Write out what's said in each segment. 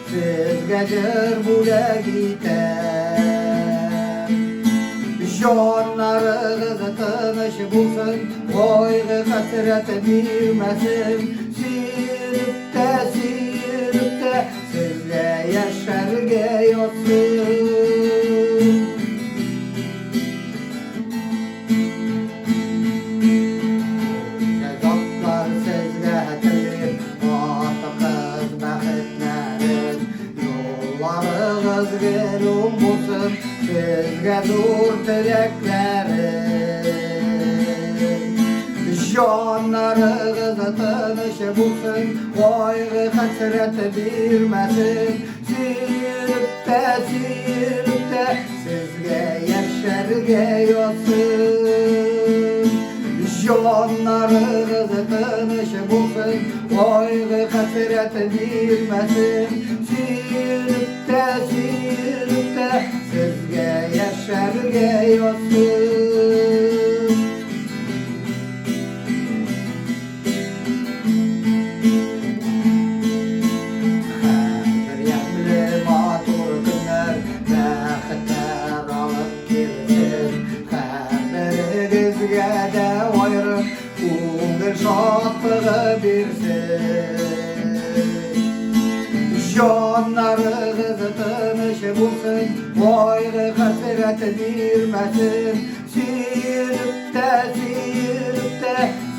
sizge jır bule gitem. Jonlarınız tanış bulsun, oyğu hasret bilmesin. Siripte sizle yaşarge yotsun. Sezatlar sizge tilir, batı kız bəxtlərin. Yollarınız verim bulsun, sizge dur dileklerin. Jonlarınız tanış bulsun, oyğu hasret bilmesin. Siripte sizge yaşarge yotsun. Jonlarınız tanış bulsun, oyğu hasret bilmesin. Siripte sizge yaşarge yotsun. Her yemli matur günler bəxtlər alıp gelsin. Bizge de ayrı umur şatlığı birsin. Jonlarınız tanış bulsun, oyğu hasret bilmesin. Siripte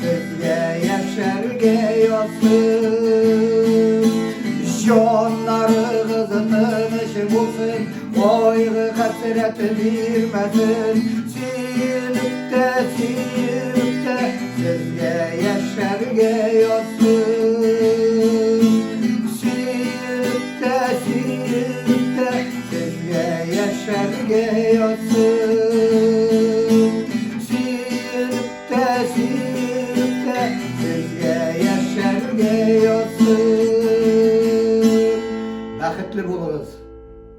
sizge yaşarge yotsun. Jonlarınız tanış bulsun, oyğu hasret bilmesin. Siripte sizge yaşarge yotsun. Siripte sizge yaşarge yotsun. Siripte sizge yaşarge yotsun. Bəxtli bulunuz.